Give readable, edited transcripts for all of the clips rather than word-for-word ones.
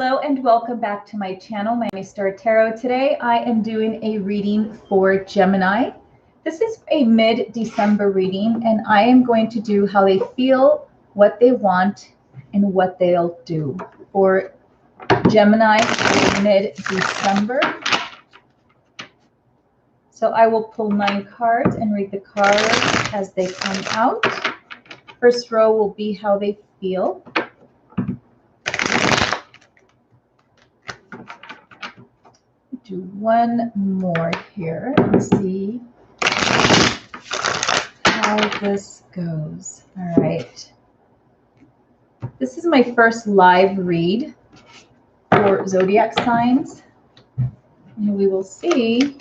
Hello and welcome back to my channel. My name is Star Tarot. Today I am doing a reading for Gemini. This is a mid-December reading and I am going to do how they feel, what they want, and what they'll do for Gemini mid-December. So I will pull 9 cards and read the cards as they come out. First row will be how they feel. Do one more here and see how this goes. All right. This is my first live read for zodiac signs. And we will see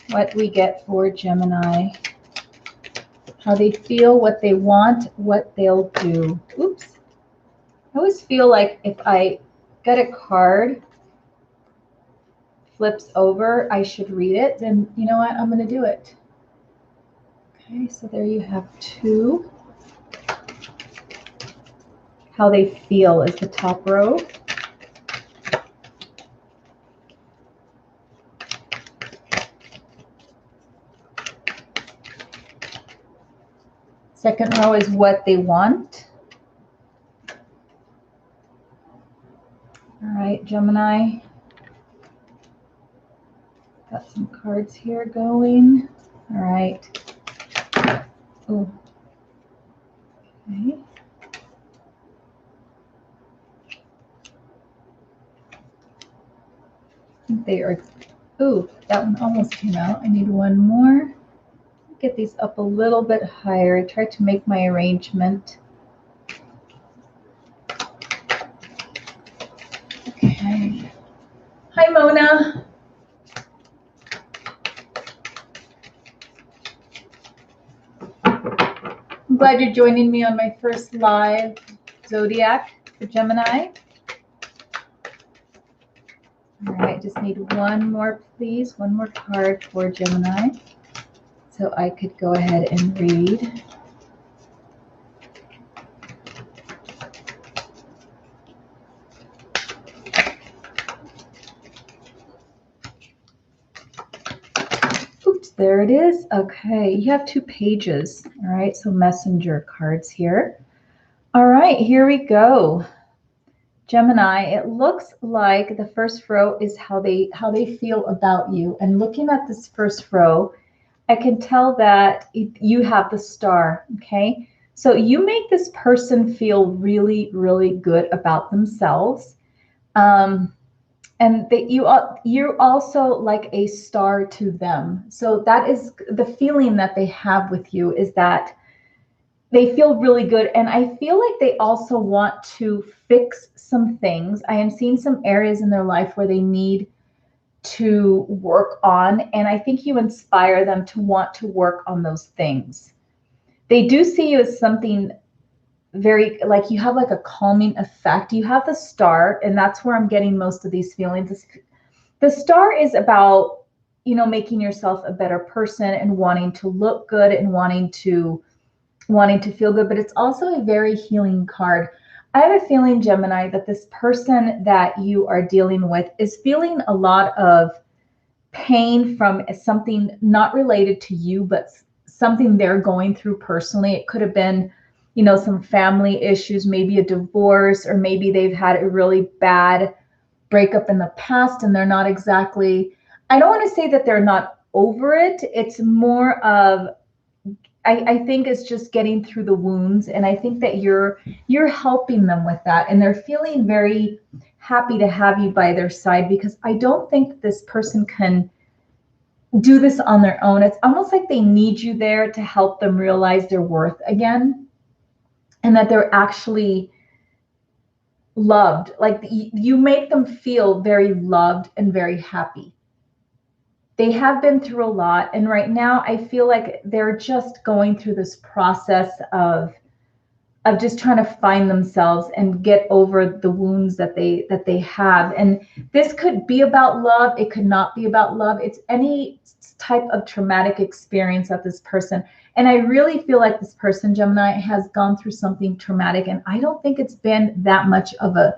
what we get for Gemini. How they feel, what they want, what they'll do. Oops. I always feel like if I get a card flips over, I should read it, then you know what, I'm going to do it. Okay, so there you have 2. How they feel is the top row. Second row is what they want. All right, Gemini. Got some cards here going. All right. Oh. Okay. I think they are. Ooh, that one almost came out. I need one more. Get these up a little bit higher. I tried to make my arrangement. Okay. Hi, Mona. I'm glad you're joining me on my first live zodiac for Gemini. All right, just need one more, please. One more card for Gemini. So I could go ahead and read. Oops, there it is. Okay, you have 2 pages. All right, so messenger cards here. All right, here we go. Gemini, it looks like the first row is how they feel about you. And looking at this first row, I can tell that you have the star, okay? So you make this person feel really, really good about themselves. And that you're also like a star to them. So that is the feeling that they have with you, is that they feel really good. And I feel like they also want to fix some things. I am seeing some areas in their life where they need to work on, and I think you inspire them to want to work on those things. They do see you as something very, like, you have like a calming effect. You have the star, and that's where I'm getting most of these feelings. The star is about, you know, making yourself a better person and wanting to look good and wanting to feel good, but it's also a very healing card. I have a feeling, Gemini, that this person that you are dealing with is feeling a lot of pain from something not related to you, but something they're going through personally. It could have been, you know, some family issues, maybe a divorce, or maybe they've had a really bad breakup in the past and they're not exactly, I don't want to say that they're not over it. It's more of, I think it's just getting through the wounds, and I think that you're helping them with that, and they're feeling very happy to have you by their side, because I don't think this person can do this on their own. It's almost like they need you there to help them realize their worth again, and that they're actually loved. Like, you make them feel very loved and very happy. They have been through a lot, and right now I feel like they're just going through this process of just trying to find themselves and get over the wounds that they have. And this could be about love. It could not be about love. It's any type of traumatic experience that this person, and I really feel like this person, Gemini, has gone through something traumatic, and I don't think it's been that much of a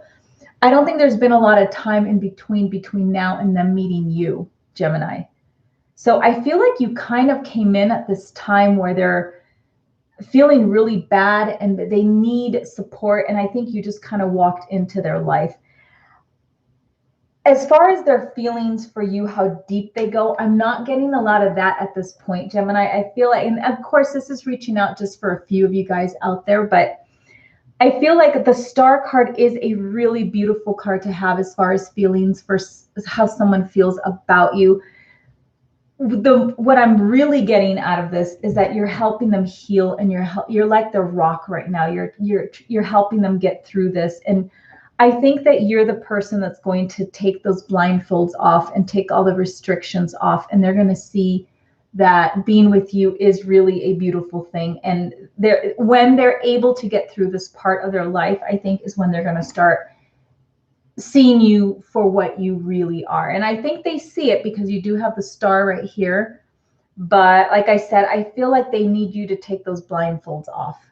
I don't think there's been a lot of time in between now and them meeting you, Gemini. So I feel like you kind of came in at this time where they're feeling really bad and they need support. And I think you just kind of walked into their life. As far as their feelings for you, how deep they go, I'm not getting a lot of that at this point, Gemini. I feel like, and of course, this is reaching out just for a few of you guys out there, but I feel like the star card is a really beautiful card to have as far as feelings for how someone feels about you. What I'm really getting out of this is that you're helping them heal, and you're like the rock right now. You're helping them get through this, and I think that you're the person that's going to take those blindfolds off and take all the restrictions off, and they're going to see that being with you is really a beautiful thing. And when they're able to get through this part of their life, I think is when they're going to start seeing you for what you really are. And I think they see it because you do have the star right here. But like I said, I feel like they need you to take those blindfolds off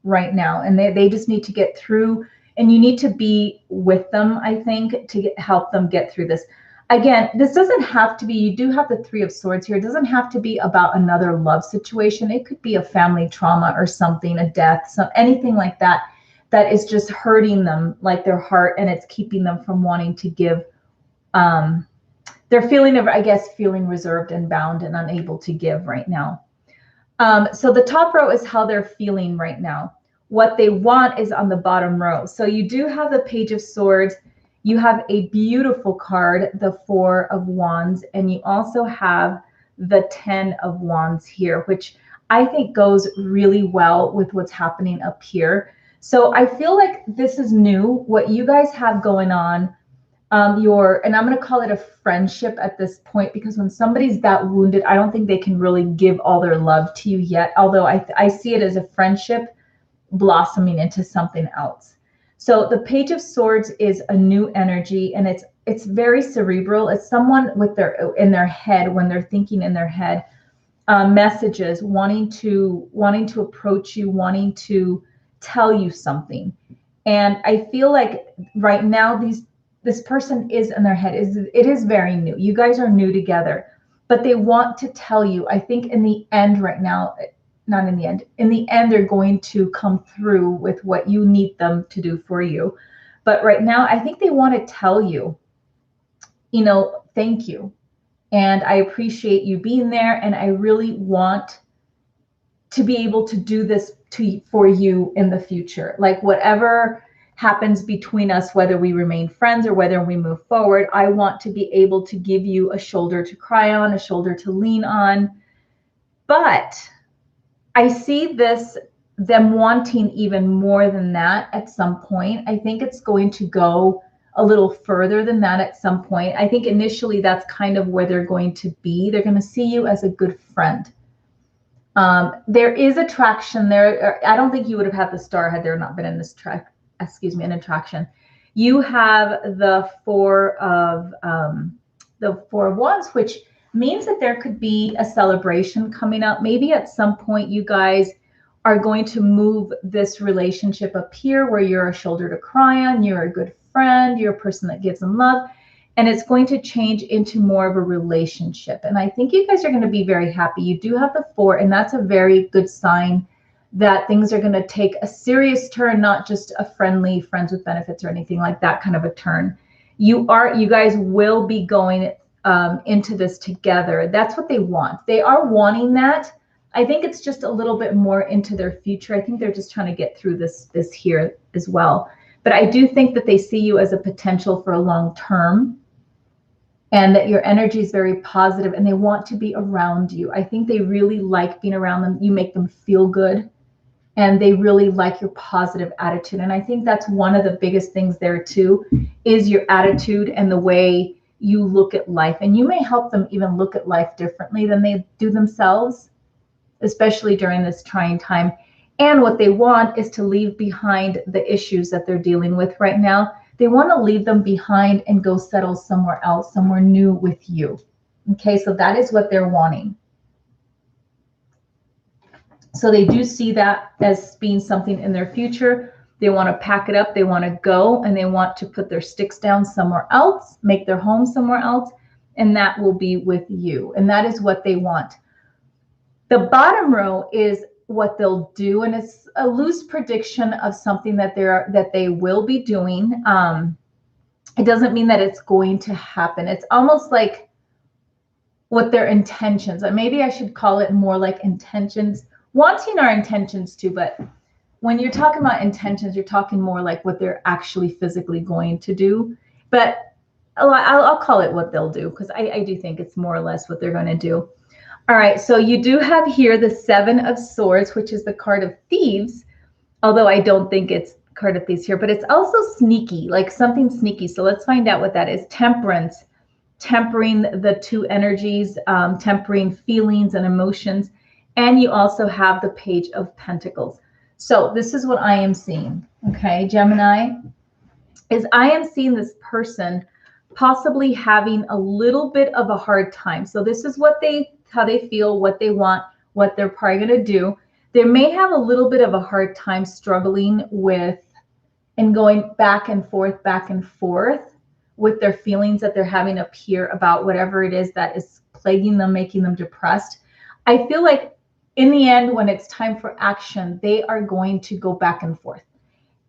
right now. And they just need to get through, and you need to be with them, I think, to help them get through this. Again, this doesn't have to be, you do have the Three of Swords here. It doesn't have to be about another love situation. It could be a family trauma or something, a death, anything like that, that is just hurting them, like their heart, and it's keeping them from wanting to give. They're feeling, I guess, feeling reserved and bound and unable to give right now. So the top row is how they're feeling right now. What they want is on the bottom row. So you do have the Page of Swords. You have a beautiful card, the Four of Wands, and you also have the 10 of Wands here, which I think goes really well with what's happening up here. So I feel like this is new. What you guys have going on, and I'm going to call it a friendship at this point, because when somebody's that wounded, I don't think they can really give all their love to you yet. Although I see it as a friendship blossoming into something else. So the Page of Swords is a new energy, and it's very cerebral. It's someone with in their head, when they're thinking in their head, messages, wanting to approach you, wanting to tell you something. And I feel like right now this person is in their head. It is very new. You guys are new together, but they want to tell you. I think in the end right now, not in the end, in the end, they're going to come through with what you need them to do for you. But right now, I think they want to tell you, thank you. And I appreciate you being there. And I really want to be able to do this for you in the future. Like whatever happens between us, whether we remain friends or whether we move forward, I want to be able to give you a shoulder to cry on, a shoulder to lean on. But I see them wanting even more than that at some point. I think it's going to go a little further than that at some point. I think initially that's kind of where they're going to be. They're going to see you as a good friend. There is attraction there. I don't think you would have had the star had there not been an attraction. You have the Four of Wands, which means that there could be a celebration coming up. Maybe at some point you guys are going to move this relationship up here, where you're a shoulder to cry on, you're a good friend, you're a person that gives them love, and it's going to change into more of a relationship. And I think you guys are going to be very happy. You do have the Four, and that's a very good sign that things are going to take a serious turn, not just a friendly friends with benefits or anything like that kind of a turn. You guys will be going into this together. That's what they want. They are wanting that. I think it's just a little bit more into their future. I think they're just trying to get through this here as well. But I do think that they see you as a potential for a long term, and that your energy is very positive, and they want to be around you. I think they really like being around them. You make them feel good, and they really like your positive attitude. And I think that's one of the biggest things there too, is your attitude and the way you look at life. And you may help them even look at life differently than they do themselves, especially during this trying time. And what they want is to leave behind the issues that they're dealing with right now. They want to leave them behind and go settle somewhere else, somewhere new with you. Okay, so that is what they're wanting. So they do see that as being something in their future. They want to pack it up. They want to go, and they want to put their sticks down somewhere else, make their home somewhere else, and that will be with you. And that is what they want. The bottom row is what they'll do, and it's a loose prediction of something that they will be doing. It doesn't mean that it's going to happen. It's almost like what their intentions, and maybe I should call it more like intentions. Wanting our intentions too, but when you're talking about intentions, you're talking more like what they're actually physically going to do. But I'll call it what they'll do, because I do think it's more or less what they're going to do. All right, so you do have here the Seven of Swords, which is the card of thieves, although I don't think it's card of thieves here, but it's also sneaky, like something sneaky. So let's find out what that is. Temperance, tempering the two energies, tempering feelings and emotions. And you also have the Page of Pentacles. So this is what I am seeing, okay, Gemini, is I am seeing this person possibly having a little bit of a hard time. So this is how they feel, what they want, what they're probably going to do. They may have a little bit of a hard time struggling with and going back and forth with their feelings that they're having up here about whatever it is that is plaguing them, making them depressed. I feel like in the end, when it's time for action, they are going to go back and forth.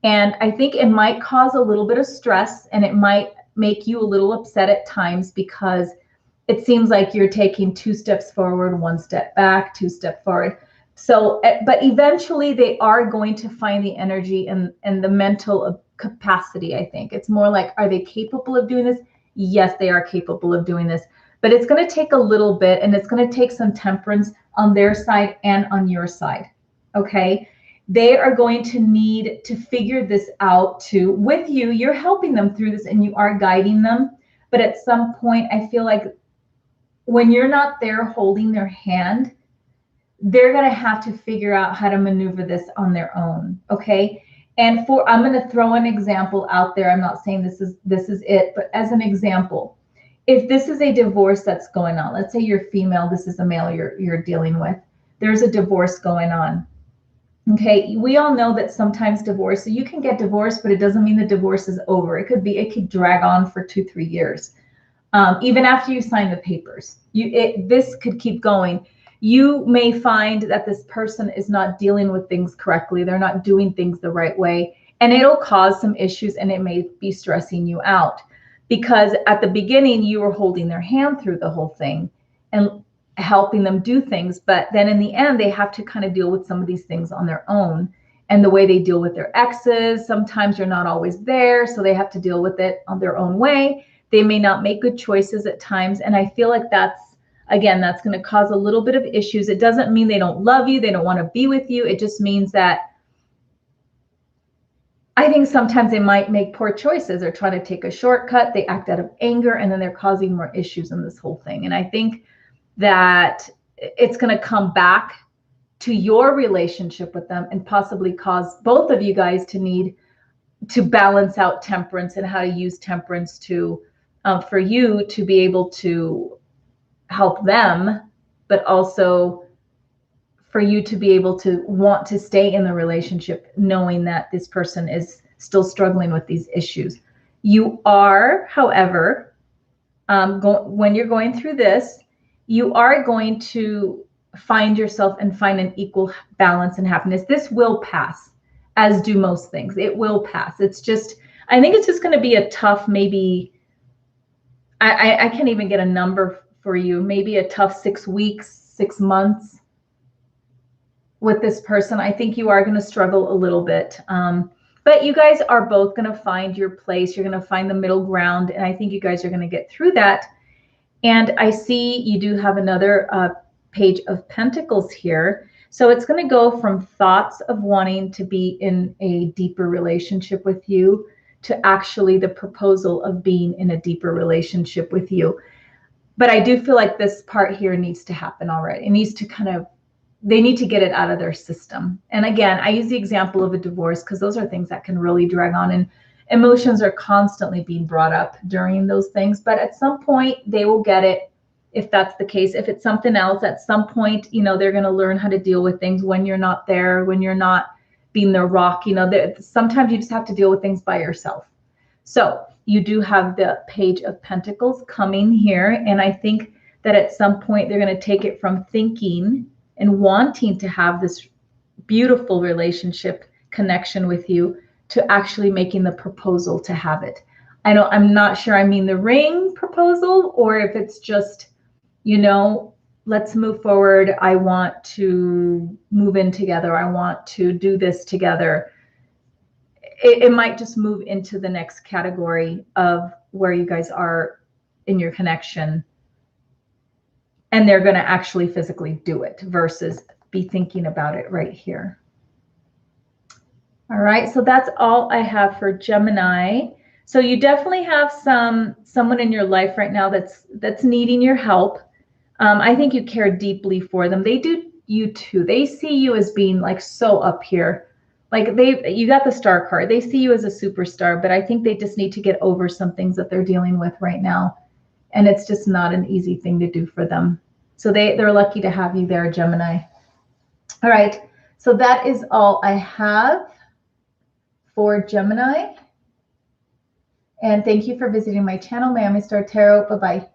And I think it might cause a little bit of stress, and it might make you a little upset at times, because it seems like you're taking 2 steps forward, 1 step back, 2 steps forward. So, but eventually they are going to find the energy and the mental capacity, I think. It's more like, are they capable of doing this? Yes, they are capable of doing this. But it's going to take a little bit, and it's going to take some temperance on their side and on your side, okay? They are going to need to figure this out too. With you, you're helping them through this and you are guiding them. But at some point, I feel like when you're not there holding their hand, they're going to have to figure out how to maneuver this on their own, okay? And I'm going to throw an example out there. I'm not saying this is it, but as an example, if this is a divorce that's going on, let's say you're female, this is a male you're dealing with, there's a divorce going on. Okay, we all know that sometimes divorce, so you can get divorced, but it doesn't mean the divorce is over. It could drag on for 2-3 years. Even after you sign the papers, this could keep going. You may find that this person is not dealing with things correctly. They're not doing things the right way, and it'll cause some issues, and it may be stressing you out, because at the beginning you were holding their hand through the whole thing and helping them do things, but then in the end they have to kind of deal with some of these things on their own. And the way they deal with their exes, sometimes you're not always there, so they have to deal with it on their own way. They may not make good choices at times, and I feel like that's going to cause a little bit of issues. It doesn't mean they don't love you, they don't want to be with you. It just means that I think sometimes they might make poor choices. They're trying to take a shortcut, they act out of anger, and then they're causing more issues in this whole thing. And I think that it's going to come back to your relationship with them and possibly cause both of you guys to need to balance out temperance and how to use temperance to for you to be able to help them, but also for you to be able to want to stay in the relationship knowing that this person is still struggling with these issues. You are, however, when you're going through this, you are going to find yourself and find an equal balance and happiness. This will pass, as do most things. It will pass. It's just, I think it's just going to be a tough, maybe, I can't even get a number for you, maybe a tough 6 weeks, 6 months with this person. I think you are going to struggle a little bit. But you guys are both going to find your place. You're going to find the middle ground. And I think you guys are going to get through that. And I see you do have another Page of Pentacles here. So it's going to go from thoughts of wanting to be in a deeper relationship with you to actually the proposal of being in a deeper relationship with you. But I do feel like this part here needs to happen already. It needs to they need to get it out of their system. And again, I use the example of a divorce because those are things that can really drag on, and emotions are constantly being brought up during those things. But at some point they will get it. If that's the case, if it's something else, at some point, they're going to learn how to deal with things when you're not there, when you're not being the rock. You know, sometimes you just have to deal with things by yourself. So you do have the Page of Pentacles coming here. And I think that at some point they're going to take it from thinking and wanting to have this beautiful relationship connection with you to actually making the proposal to have it. I'm not sure I mean the ring proposal, or if it's just, you know, let's move forward. I want to move in together. I want to do this together. It might just move into the next category of where you guys are in your connection. And they're going to actually physically do it versus be thinking about it right here. All right, so that's all I have for Gemini. So you definitely have someone in your life right now that's needing your help. I think you care deeply for them. They do you too. They see you as being like so up here. Like you got the star card. They see you as a superstar, but I think they just need to get over some things that they're dealing with right now. And it's just not an easy thing to do for them. So they're lucky to have you there, Gemini. All right, so that is all I have for Gemini. And thank you for visiting my channel, Miami Star Tarot. Bye-bye.